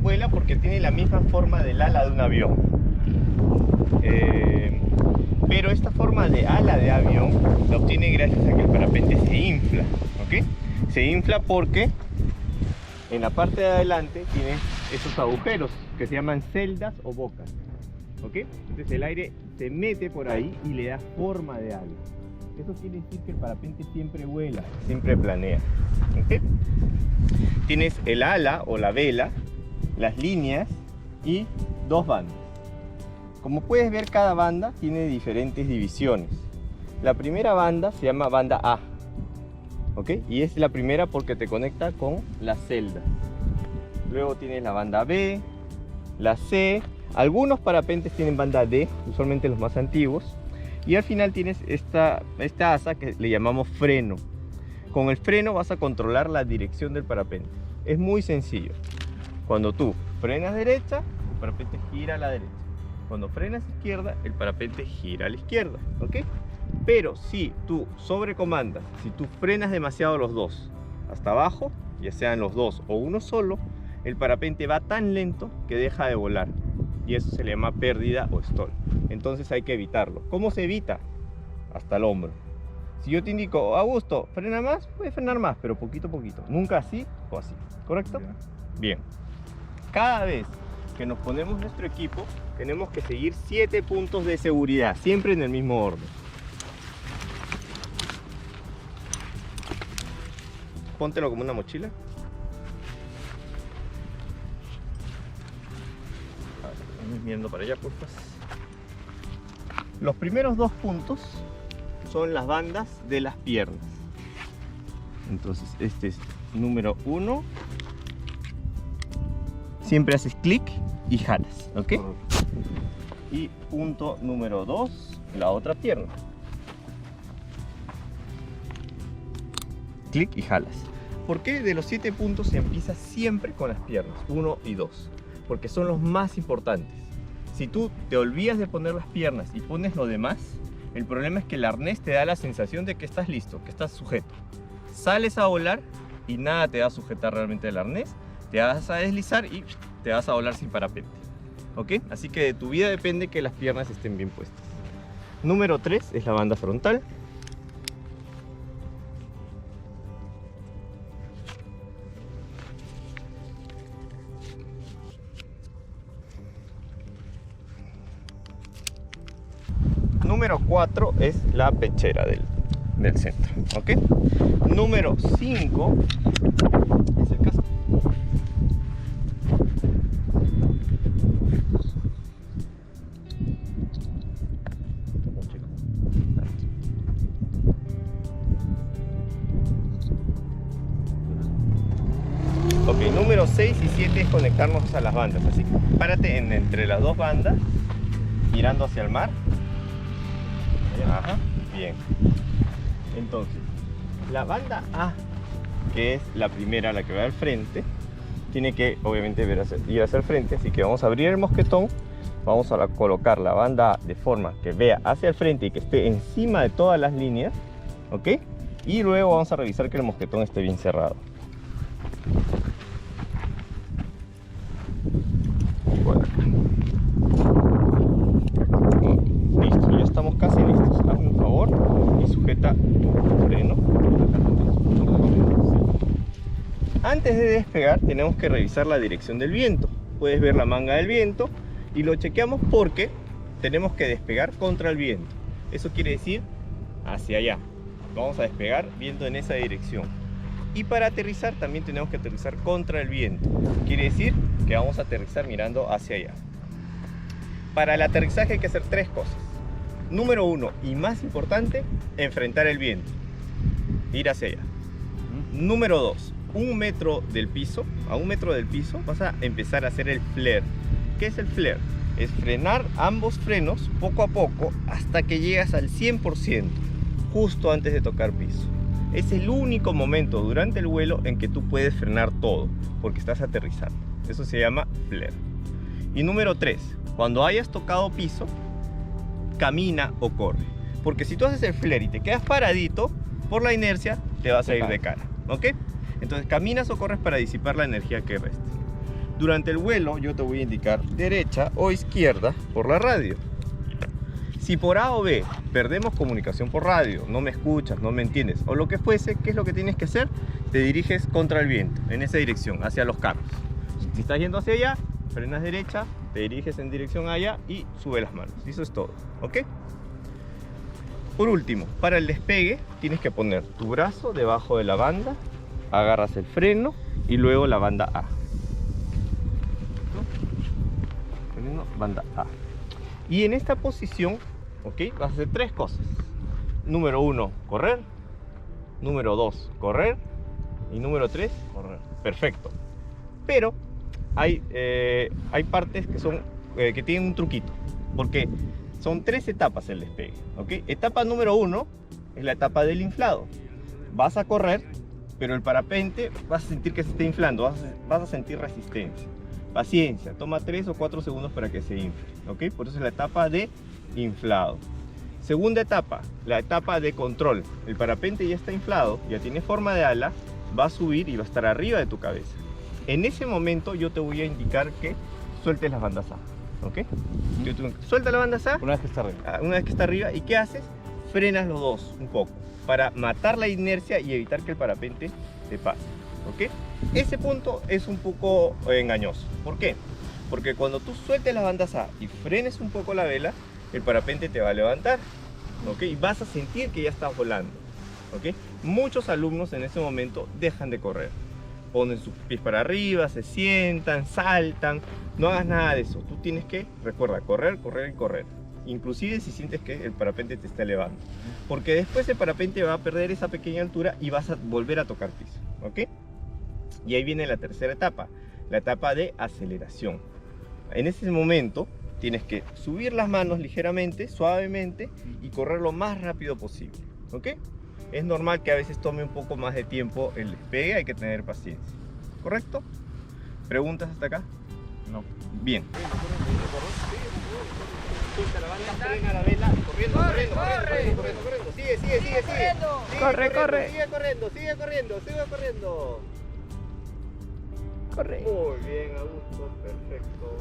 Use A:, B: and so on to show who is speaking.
A: vuela porque tiene la misma forma del ala de un avión. Pero esta forma de ala de avión la obtiene gracias a que el parapente se infla, ¿ok? Se infla porque en la parte de adelante tiene esos agujeros que se llaman celdas o bocas, ¿ok? Entonces el aire se mete por ahí y le da forma de ala. Eso quiere decir que el parapente siempre vuela, siempre planea, ¿ok? Tienes el ala o la vela, las líneas y dos bandas. Como puedes ver, cada banda tiene diferentes divisiones. La primera banda se llama banda A, ¿ok? Y es la primera porque te conecta con la celda. Luego tienes la banda B, la C. Algunos parapentes tienen banda D, usualmente los más antiguos. Y al final tienes esta asa que le llamamos freno. Con el freno vas a controlar la dirección del parapente. Es muy sencillo. Cuando tú frenas derecha, el parapente gira a la derecha. Cuando frenas izquierda, el parapente gira a la izquierda, ¿ok? Pero si tú sobrecomandas, si tú frenas demasiado los dos hasta abajo, ya sean los dos o uno solo, el parapente va tan lento que deja de volar. Y eso se le llama pérdida o stall. Entonces hay que evitarlo. ¿Cómo se evita? Hasta el hombro. Si yo te indico, Augusto, frena más, puedes frenar más, pero poquito a poquito. Nunca así o así, ¿correcto? Bien. Cada vez que nos ponemos nuestro equipo, tenemos que seguir 7 puntos de seguridad, siempre en el mismo orden. Póntelo como una mochila. Vamos mirando para allá, porfa. Los primeros 2 puntos son las bandas de las piernas. Entonces, este es número 1. Siempre haces clic y jalas, ¿ok? Y punto número 2, la otra pierna. Clic y jalas. ¿Por qué de los 7 puntos se empieza siempre con las piernas? 1 y 2. Porque son los más importantes. Si tú te olvidas de poner las piernas y pones lo demás, el problema es que el arnés te da la sensación de que estás listo, que estás sujeto. Sales a volar y nada te va a sujetar realmente el arnés. Te vas a deslizar y te vas a volar sin parapente, ¿ok? Así que de tu vida depende que las piernas estén bien puestas. Número 3 es la banda frontal. Número 4 es la pechera del centro, ¿ok? Número 5 es el casco. Ok, número 6 y 7 es conectarnos a las bandas, así que párate entre las dos bandas, mirando hacia el mar. Ajá, bien. Entonces, la banda A, que es la primera, la que va al frente, tiene que obviamente ir hacia el frente, así que vamos a abrir el mosquetón, vamos a colocar la banda A de forma que vea hacia el frente y que esté encima de todas las líneas, ¿ok? Y luego vamos a revisar que el mosquetón esté bien cerrado. Por acá. Listo, ya estamos casi listos. Hazme un favor y sujeta tu freno. Antes de despegar tenemos que revisar la dirección del viento. Puedes ver la manga del viento y lo chequeamos porque tenemos que despegar contra el viento. Eso quiere decir hacia allá. Vamos a despegar viendo en esa dirección. Y para aterrizar también tenemos que aterrizar contra el viento. Quiere decir que vamos a aterrizar mirando hacia allá. Para el aterrizaje hay que hacer 3 cosas. Número 1 y más importante, enfrentar el viento. Ir hacia allá. Número 2, a 1 metro del piso vas a empezar a hacer el flare. ¿Qué es el flare? Es frenar ambos frenos poco a poco hasta que llegas al 100%, justo antes de tocar piso. Es el único momento durante el vuelo en que tú puedes frenar todo, porque estás aterrizando. Eso se llama flare. Y número 3, cuando hayas tocado piso, camina o corre. Porque si tú haces el flare y te quedas paradito, por la inercia te vas a ir de cara, ¿ok? Entonces caminas o corres para disipar la energía que resta. Durante el vuelo yo te voy a indicar derecha o izquierda por la radio. Si por A o B perdemos comunicación por radio, no me escuchas, no me entiendes o lo que fuese, ¿qué es lo que tienes que hacer? Te diriges contra el viento, en esa dirección, hacia los carros. Si estás yendo hacia allá, frenas derecha, te diriges en dirección allá y sube las manos. Eso es todo, ¿ok? Por último, para el despegue tienes que poner tu brazo debajo de la banda, agarras el freno y luego la banda A. Banda A. Y en esta posición, ¿ok? Vas a hacer tres cosas. Número 1, correr. Número 2, correr. Y número 3, correr. Perfecto. Pero hay partes que son que tienen un truquito. Porque son 3 etapas el despegue, ¿ok? Etapa número 1 es la etapa del inflado. Vas a correr, pero el parapente vas a sentir que se está inflando, vas a sentir resistencia. Paciencia, toma 3 o 4 segundos para que se infle, ¿ok? Por eso es la etapa de inflado. Segunda etapa, la etapa de control. El parapente ya está inflado, ya tiene forma de ala, va a subir y va a estar arriba de tu cabeza. En ese momento yo te voy a indicar que sueltes las bandas A, ¿ok? Suelta la banda A.
B: Una vez que está arriba.
A: Una vez que está arriba, ¿y qué haces? Frenas los dos un poco para matar la inercia y evitar que el parapente te pase, ¿ok? Ese punto es un poco engañoso. ¿Por qué? Porque cuando tú sueltes las bandas A y frenes un poco la vela, el parapente te va a levantar, ¿ok? Y vas a sentir que ya estás volando, ¿ok? Muchos alumnos en ese momento dejan de correr. Ponen sus pies para arriba, se sientan, saltan. No hagas nada de eso. Tú tienes que, recuerda, correr, correr y correr. Inclusive si sientes que el parapente te está elevando. Porque después el parapente va a perder esa pequeña altura y vas a volver a tocar piso, ¿ok? Y ahí viene la tercera etapa, la etapa de aceleración. En ese momento tienes que subir las manos ligeramente, suavemente y correr lo más rápido posible, ¿ok? Es normal que a veces tome un poco más de tiempo el despegue, hay que tener paciencia, ¿correcto? ¿Preguntas hasta acá?
B: No.
A: Bien. Suelta la banda, frena la vela, corriendo. Sigue.
C: Corre.
A: Sigue corriendo.
C: Corre.
A: Muy bien, Augusto, perfecto.